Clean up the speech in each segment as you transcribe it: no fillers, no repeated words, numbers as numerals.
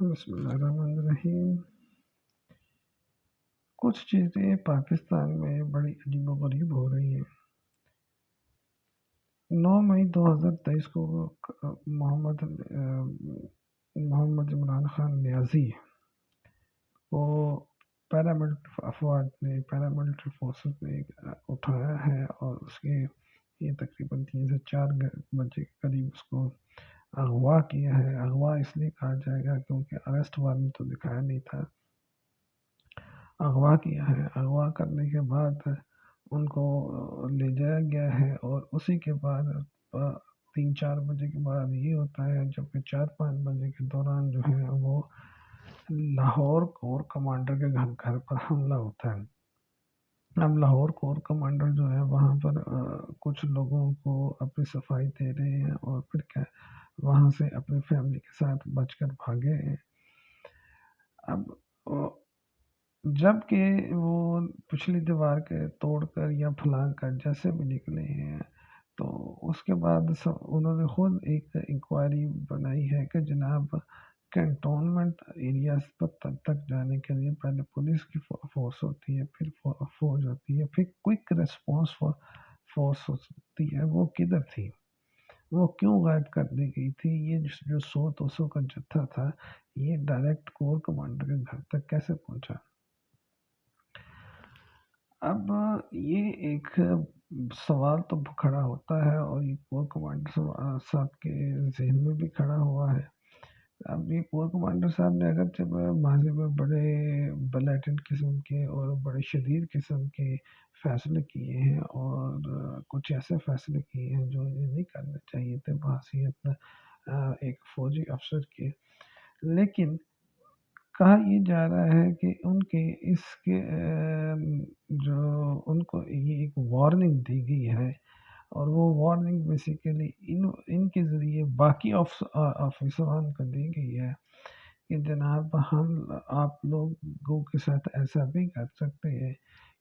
بسم اللہ الرحمن الرحیم۔ کچھ چیزیں پاکستان میں بڑی عجیب و غریب ہو رہی ہیں۔ 9 مئی 2023 کو محمد عمران خان نیازی کو پیراملٹری فورسز نے اٹھایا ہے اور اس کے یہ تقریباً 3 سے 4 بجے کے قریب اس کو اغوا کیا ہے۔ اغوا اس لیے کہا جائے گا کیونکہ اریسٹ وارنٹ تو دکھایا نہیں تھا، اغوا کیا ہے۔ اغوا کرنے کے بعد ان کو لے جایا گیا ہے اور اسی کے بعد 3-4 بجے کے بعد یہ ہوتا ہے، جبکہ 4-5 بجے کے دوران جو ہے وہ لاہور کور کمانڈر کے گھر پر حملہ ہوتا ہے۔ اب لاہور کور کمانڈر جو ہے وہاں پر کچھ لوگوں کو اپنی صفائی دے رہے ہیں اور پھر کیا وہاں سے اپنی فیملی کے ساتھ بچ کر بھاگے ہیں۔ اب جب کہ وہ پچھلی دیوار کے توڑ کر یا پھلانگ کر جیسے بھی نکلے ہیں، تو اس کے بعد انہوں نے خود ایک انکوائری بنائی ہے کہ جناب کنٹونمنٹ ایریاز پر تک جانے کے لیے پہلے پولیس کی فورس ہوتی ہے، پھر فوج ہوتی ہے، پھر کوئک ریسپانس فورس ہوتی ہے، وہ کدھر تھی؟ وہ کیوں غائب کر دی گئی تھی؟ یہ جو 100-200 کا جتھا تھا یہ ڈائریکٹ کور کمانڈر کے گھر تک کیسے پہنچا؟ اب یہ ایک سوال تو کھڑا ہوتا ہے اور یہ کور کمانڈر صاحب کے ذہن میں بھی کھڑا ہوا ہے۔ اب یہ کور کمانڈر صاحب نے اگرچہ ماضی میں بڑے بلیٹنٹ قسم کے اور بڑے شدید قسم کے فیصلے کیے ہیں اور کچھ ایسے فیصلے کیے ہیں جو انہیں نہیں کرنے چاہیے تھے بحیثیت ایک فوجی افسر کے، لیکن کہا یہ جا رہا ہے کہ ان کے اس کے جو ان کو یہ ایک وارننگ دی گئی ہے اور وہ وارننگ بیسیکلی ان کے ذریعے باقی آفیسران کو دی گئی ہے کہ جناب ہم آپ لوگوں کے ساتھ ایسا بھی کر سکتے ہیں،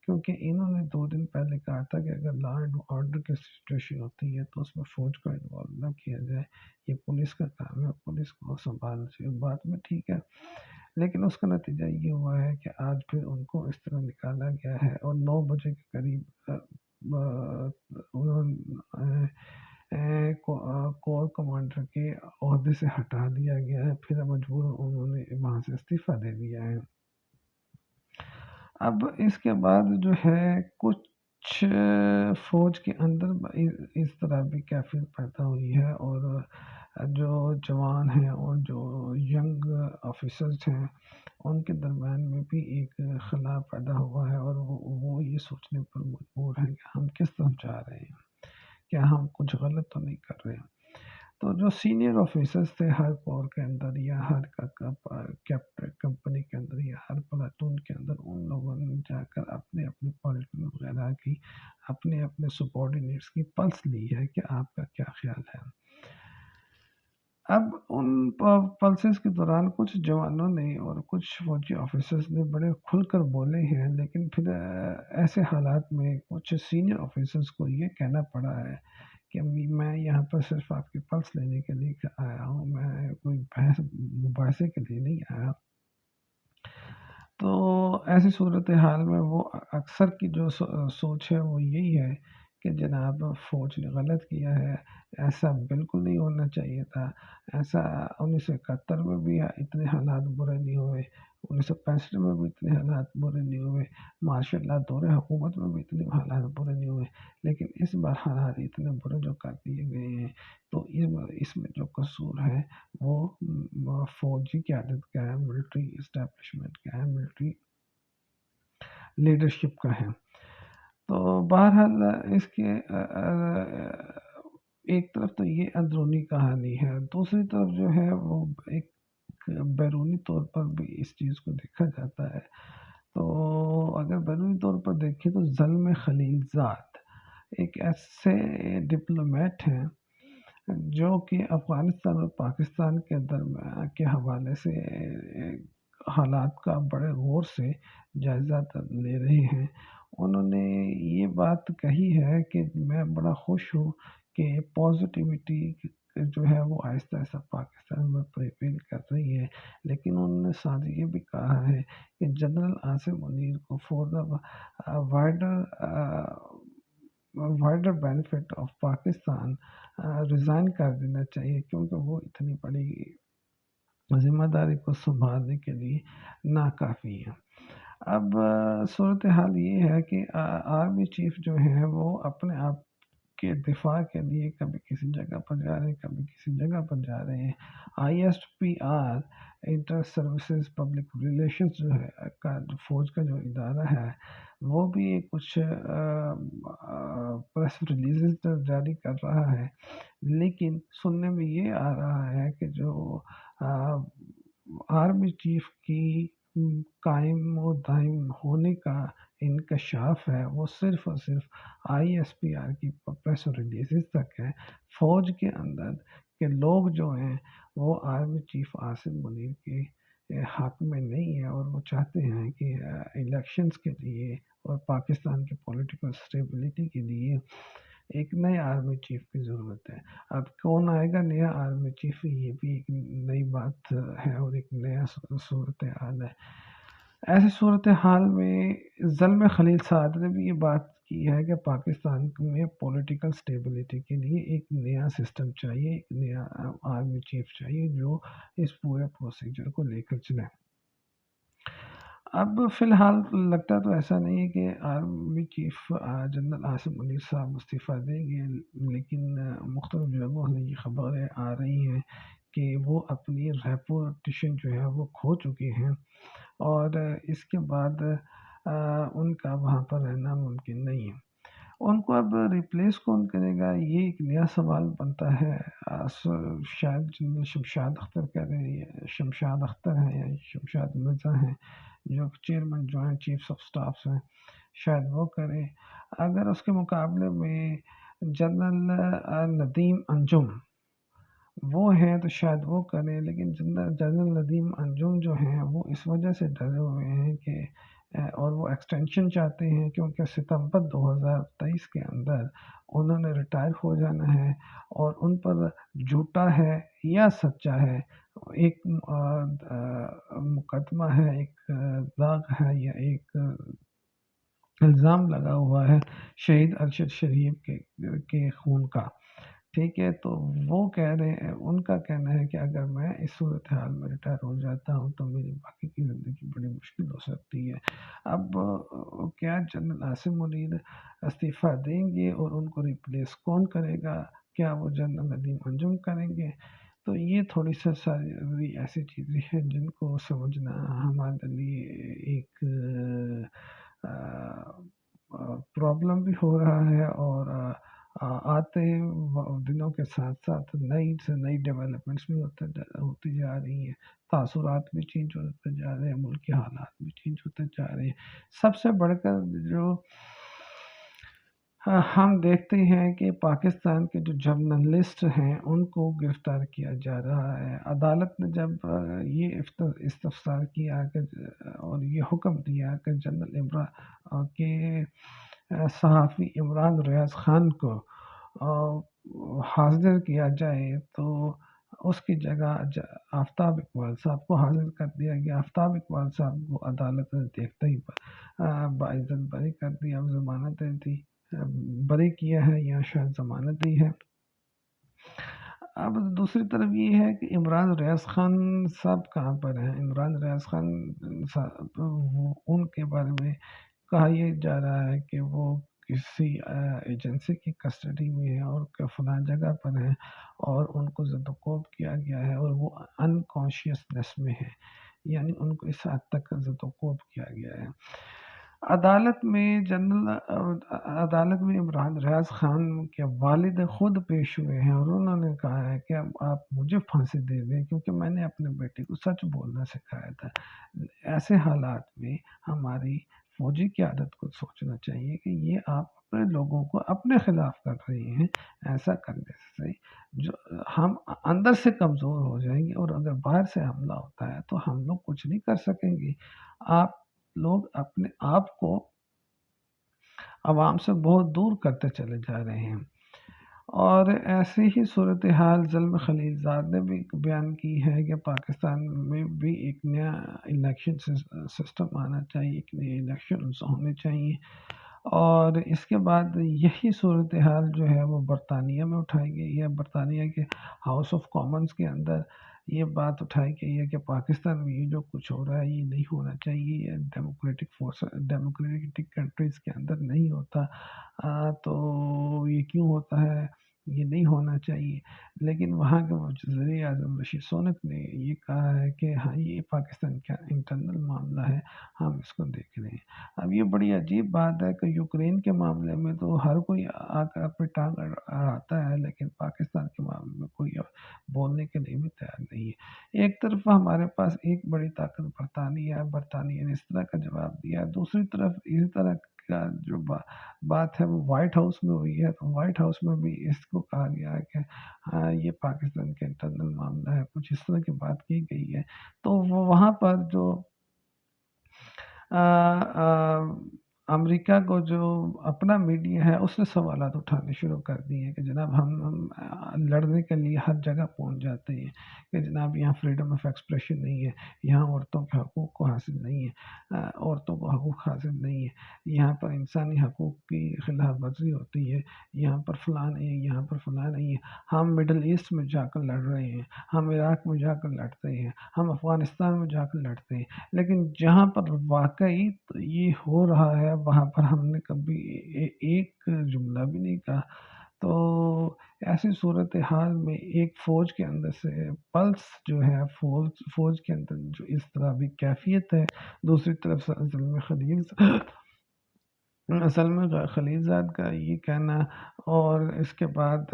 کیونکہ انہوں نے 2 دن پہلے کہا تھا کہ اگر لا اینڈ آرڈر کی سچویشن ہوتی ہے تو اس میں فوج کو انوالو نہ کیا جائے، یہ پولیس کا کام ہے، پولیس کو سنبھالنا چاہیے۔ بات میں ٹھیک ہے، لیکن اس کا نتیجہ یہ ہوا ہے کہ آج پھر ان کو اس طرح نکالا گیا ہے اور 9 بجے کے قریب کور کمانڈر کے عہدے سے ہٹا دیا گیا ہے، پھر مجبور انہوں نے وہاں سے استعفیٰ دے دیا ہے۔ اب اس کے بعد جو ہے کچھ فوج کے اندر اس طرح بھی کیفیت پیدا ہوئی ہے اور جو جوان ہیں اور جو ینگ آفیسرز ہیں ان کے درمیان میں بھی ایک خلا پیدا ہوا ہے اور وہ یہ سوچنے پر مجبور ہیں کہ ہم کس طرف جا رہے ہیں، کیا ہم کچھ غلط تو نہیں کر رہے ہیں۔ تو جو سینئر آفیسرز تھے ہر کور کے اندر یا ہر کمپنی کے اندر یا ہر پلاٹون کے اندر، ان لوگوں نے جا کر اپنے پالیٹن وغیرہ کی اپنے سبارڈینیٹس کی پلس لی ہے کہ آپ کا کیا خیال ہے۔ اب ان پلسز کے دوران کچھ جوانوں نے اور کچھ فوجی آفیسرز نے بڑے کھل کر بولے ہیں، لیکن پھر ایسے حالات میں کچھ سینئر آفیسرز کو یہ کہنا پڑا ہے کہ میں یہاں پر صرف آپ کی پلس لینے کے لیے آیا ہوں، میں کوئی بحث مباحثے کے لیے نہیں آیا۔ تو ایسی صورتحال میں وہ اکثر کی جو سوچ ہے وہ یہی ہے کہ جناب فوج نے غلط کیا ہے، ایسا بالکل نہیں ہونا چاہیے تھا، ایسا 1971 میں بھی اتنے حالات برے نہیں ہوئے، 1965 میں بھی اتنے حالات برے نہیں ہوئے، ماشاء اللہ دور حکومت میں بھی اتنے حالات برے نہیں ہوئے، لیکن اس بار حالات اتنے برے جو کر دیے گئے ہیں، تو اس میں جو قصور ہے وہ فوجی قیادت کا ہے، ملٹری اسٹیبلشمنٹ کا ہے، ملٹری لیڈرشپ کا ہے۔ تو بہرحال اس کے ایک طرف تو یہ اندرونی کہانی ہے، دوسری طرف جو ہے وہ ایک بیرونی طور پر بھی اس چیز کو دیکھا جاتا ہے۔ تو اگر بیرونی طور پر دیکھیں تو زلمے خلیل زاد ایک ایسے ڈپلومیٹ ہیں جو کہ افغانستان اور پاکستان کے درمیان کے حوالے سے حالات کا بڑے غور سے جائزہ لے رہے ہیں۔ انہوں نے یہ بات کہی ہے کہ میں بڑا خوش ہوں کہ پازیٹیوٹی جو ہے وہ آہستہ آہستہ پاکستان میں پریویل کر رہی ہے، لیکن انہوں نے ساتھ یہ بھی کہا ہے کہ جنرل عاصم منیر کو for the wider wider benefit of Pakistan resign کر دینا چاہیے، کیونکہ وہ اتنی بڑی ذمہ داری کو سنبھالنے کے لیے ناکافی ہے۔ اب صورتحال یہ ہے کہ آرمی چیف جو ہیں وہ اپنے آپ کے دفاع کے لیے کبھی کسی جگہ پر جا رہے ہیں، کبھی کسی جگہ پر جا رہے ہیں۔ ISPR inter services public relations جو ہے فوج کا جو ادارہ ہے، وہ بھی کچھ پریس ریلیزز جاری کر رہا ہے، لیکن سننے میں یہ آ رہا ہے کہ جو آرمی چیف کی قائم و دائم ہونے کا انکشاف ہے وہ صرف اور صرف ISPR کی پریس ریلیزز تک ہے۔ فوج کے اندر کے لوگ جو ہیں وہ آرمی چیف عاصم منیر کے حق میں نہیں ہے، اور وہ چاہتے ہیں کہ الیکشنز کے لیے اور پاکستان کے پولیٹیکل سٹیبلٹی کے لیے ایک نئے آرمی چیف کی ضرورت ہے۔ اب کون آئے گا نیا آرمی چیف، یہ بھی ایک نئی بات ہے اور ایک نیا صورتحال ہے۔ ایسی صورتحال میں زلمے خلیل سعد نے بھی یہ بات کی ہے کہ پاکستان میں پولیٹیکل سٹیبلٹی کے لیے ایک نیا سسٹم چاہیے، ایک نیا آرمی چیف چاہیے جو اس پورے پروسیجر کو لے کر چلے۔ اب فی الحال لگتا تو ایسا نہیں ہے کہ army chief general Asim Munir صاحب استعفیٰ دیں گے، لیکن مختلف جگہوں سے یہ خبریں آ رہی ہیں کہ وہ اپنی ریپوٹیشن جو ہے وہ کھو چکے ہیں، اور اس کے بعد ان کا وہاں پر رہنا ممکن نہیں ہے۔ ان کو اب ریپلیس کون کرے گا، یہ ایک نیا سوال بنتا ہے۔ شاید جنرل شمشاد اختر کہہ رہے ہیں، شمشاد اختر ہیں یا شمشاد مرزا ہیں جو چیئرمین جوائنٹ چیفز آف سٹافس ہیں، شاید وہ کریں۔ اگر اس کے مقابلے میں جنرل ندیم انجم وہ ہیں تو شاید وہ کریں، لیکن جنرل ندیم انجم جو ہیں وہ اس وجہ سے ڈرے ہوئے ہیں کہ اور وہ ایکسٹینشن چاہتے ہیں کیونکہ ستمبر 2023 کے اندر انہوں نے ریٹائر ہو جانا ہے، اور ان پر جھوٹا ہے یا سچا ہے ایک مقدمہ ہے، ایک داغ ہے یا ایک الزام لگا ہوا ہے شہید ارشد شریف کے خون کا، ٹھیک ہے۔ تو وہ کہہ رہے ہیں، ان کا کہنا ہے کہ اگر میں اس صورتحال میں ریٹائر ہو جاتا ہوں تو میری باقی کی زندگی بڑی مشکل ہو سکتی ہے۔ اب کیا جنرل عاصم منیر استعفیٰ دیں گے اور ان کو ریپلیس کون کرے گا؟ کیا وہ جنرل ندیم انجم کریں گے؟ تو یہ تھوڑی سی ساری ایسی چیزیں ہیں جن کو سمجھنا ہمارے لیے ایک پرابلم بھی ہو رہا ہے، اور آتے دنوں کے ساتھ ساتھ نئی سے نئی ڈیولپمنٹس بھی ہوتی جا رہی ہیں، تاثرات بھی چینج ہوتے جا رہے ہیں، ملکی حالات بھی چینج ہوتے جا رہے ہیں۔ سب سے بڑھ کر جو ہم دیکھتے ہیں کہ پاکستان کے جو جرنلسٹ ہیں ان کو گرفتار کیا جا رہا ہے۔ عدالت نے جب یہ استفسار کیا کہ اور یہ حکم دیا کہ جنرل عمران کے صحافی عمران ریاض خان کو حاضر کیا جائے، تو اس کی جگہ آفتاب اقبال صاحب کو حاضر کر دیا گیا۔ آفتاب اقبال صاحب کو عدالت نے دیکھتے ہی باعزت بری کر دیا، اب ضمانت دی بری کیا ہے یا شاید ضمانت دی ہے۔ اب دوسری طرف یہ ہے کہ عمران ریاض خان صاحب کہاں پر ہیں؟ عمران ریاض خان صاحب ان کے بارے میں کہا یہ جا رہا ہے کہ وہ کسی ایجنسی کی کسٹڈی میں ہے اور فلاں جگہ پر ہیں، اور ان کو زدوکوب کیا گیا ہے اور وہ انکانشیسنس میں ہے، یعنی ان کو اس حد تک زدوکوب کیا گیا ہے۔ عدالت میں عمران ریاض خان کے والد خود پیش ہوئے ہیں، اور انہوں نے کہا ہے کہ اب آپ مجھے پھانسی دے دیں کیونکہ میں نے اپنے بیٹے کو سچ بولنا سکھایا تھا۔ ایسے حالات میں ہماری فوجی قیادت کو سوچنا چاہیے کہ یہ آپ اپنے لوگوں کو اپنے خلاف کر رہے ہیں۔ ایسا کرنے سے جو ہم اندر سے کمزور ہو جائیں گے، اور اگر باہر سے حملہ ہوتا ہے تو ہم لوگ کچھ نہیں کر سکیں گے۔ آپ لوگ اپنے آپ کو عوام سے بہت دور کرتے چلے جا رہے ہیں۔ اور ایسی ہی صورتحال زلمے خلیل زاد نے بھی بیان کی ہے کہ پاکستان میں بھی ایک نیا الیکشن سسٹم آنا چاہیے، ایک نئے الیکشنز ہونے چاہیے، اور اس کے بعد یہی صورتحال جو ہے وہ برطانیہ میں اٹھائی گئی ہے۔ برطانیہ کے ہاؤس آف کامنز کے اندر یہ بات اٹھائی گئی ہے کہ پاکستان میں یہ جو کچھ ہو رہا ہے یہ نہیں ہونا چاہیے، یہ ڈیموکریٹک کنٹریز کے اندر نہیں ہوتا، تو یہ کیوں ہوتا ہے، یہ نہیں ہونا چاہیے۔ لیکن وہاں کے وزیر اعظم رشید سونک نے یہ کہا ہے کہ ہاں یہ پاکستان کا انٹرنل معاملہ ہے، ہم اس کو دیکھ رہے ہیں۔ اب یہ بڑی عجیب بات ہے کہ یوکرین کے معاملے میں تو ہر کوئی آ کر اپنی ٹانگ اڑاتا ہے، لیکن پاکستان کے معاملے میں کوئی بولنے کے لیے بھی تیار نہیں ہے۔ ایک طرف ہمارے پاس ایک بڑی طاقت برطانیہ ہے، برطانیہ نے اس طرح کا جواب دیا، دوسری طرف اسی طرح کا جو بات ہے وہ وائٹ ہاؤس میں ہوئی ہے، تو وائٹ ہاؤس میں بھی اس کو کہا گیا ہے کہ ہاں یہ پاکستان کا انٹرنل معاملہ ہے، کچھ اس طرح کی بات کی گئی ہے۔ تو وہاں پر جو آ، آ، امریکہ کو جو اپنا میڈیا ہے اس نے سوالات اٹھانے شروع کر دیے ہیں کہ جناب ہم لڑنے کے لیے ہر جگہ پہنچ جاتے ہیں کہ جناب یہاں فریڈم آف ایکسپریشن نہیں ہے، یہاں عورتوں کے حقوق کو حاصل نہیں ہے، عورتوں کو حقوق حاصل نہیں ہے، یہاں پر انسانی حقوق کی خلاف ورزی ہوتی ہے، یہاں پر فلاں نہیں ہے، یہاں پر فلاں نہیں ہے۔ ہم مڈل ایسٹ میں جا کر لڑ رہے ہیں، ہم عراق میں جا کر لڑتے ہیں، ہم افغانستان میں جا کر لڑتے ہیں، لیکن جہاں پر واقعی یہ ہو رہا ہے وہاں پر ہم نے کبھی ایک جملہ بھی نہیں کہا۔ تو ایسی صورتحال میں ایک فوج کے اندر سے پلس جو ہے، فوج کے اندر جو اس طرح بھی کیفیت ہے، دوسری طرف سلم خلیل زاد کا یہ کہنا، اور اس کے بعد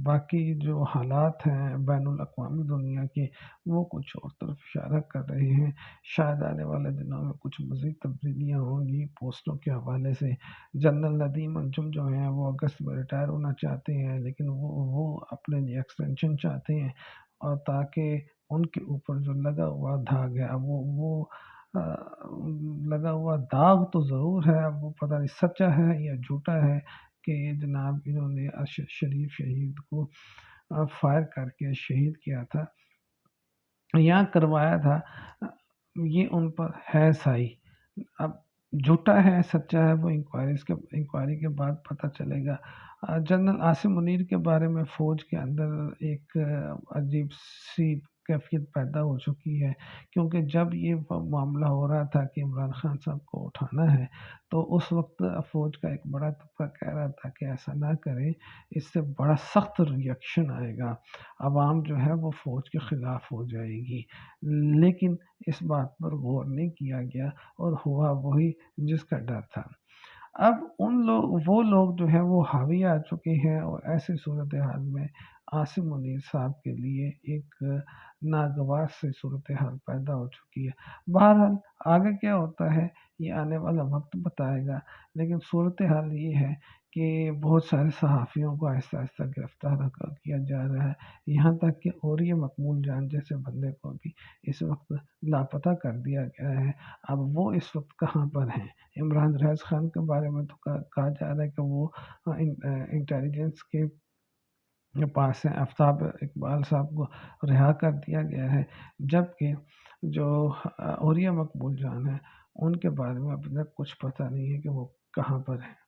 باقی جو حالات ہیں بین الاقوامی دنیا کے وہ کچھ اور طرف اشارہ کر رہے ہیں۔ شاید آنے والے دنوں میں کچھ مزید تبدیلیاں ہوں گی پوسٹوں کے حوالے سے۔ جنرل ندیم انجم جو ہیں وہ اگست میں ریٹائر ہونا چاہتے ہیں، لیکن وہ اپنے لیے ایکسٹینشن چاہتے ہیں، اور تاکہ ان کے اوپر جو لگا ہوا داغ ہے وہ آ، لگا ہوا داغ تو ضرور ہے، اب وہ پتہ نہیں سچا ہے یا جھوٹا ہے کہ جناب انہوں نے ارشد شریف شہید کو فائر کر کے شہید کیا تھا یا کروایا تھا، یہ ان پر ہے سائی۔ اب جھوٹا ہے سچا ہے وہ انکوائری کے بعد پتہ چلے گا۔ جنرل عاصم منیر کے بارے میں فوج کے اندر ایک عجیب سی کیفیت پیدا ہو چکی ہے، کیونکہ جب یہ معاملہ ہو رہا تھا کہ عمران خان صاحب کو اٹھانا ہے تو اس وقت فوج کا ایک بڑا طبقہ کہہ رہا تھا کہ ایسا نہ کریں، اس سے بڑا سخت ریئیکشن آئے گا، عوام جو ہے وہ فوج کے خلاف ہو جائے گی۔ لیکن اس بات پر غور نہیں کیا گیا اور ہوا وہی جس کا ڈر تھا۔ اب وہ لوگ جو ہیں وہ حاوی آ چکے ہیں، اور ایسی صورتحال میں عاصم منیر صاحب کے لیے ایک ناگوار سے صورتحال پیدا ہو چکی ہے۔ بہرحال آگے کیا ہوتا ہے یہ آنے والا وقت بتائے گا، لیکن صورتحال یہ ہے کہ بہت سارے صحافیوں کو آہستہ آہستہ گرفتار کیا جا رہا ہے، یہاں تک کہ اوریہ مقبول جان جیسے بندے کو بھی اس وقت لاپتہ کر دیا گیا ہے۔ اب وہ اس وقت کہاں پر ہیں؟ عمران ریاض خان کے بارے میں تو کہا جا رہا ہے کہ وہ انٹیلیجنس کے پاس ہیں، آفتاب اقبال صاحب کو رہا کر دیا گیا ہے، جبکہ جو اوریہ مقبول جان ہیں ان کے بارے میں ابھی تک کچھ پتہ نہیں ہے کہ وہ کہاں پر ہیں۔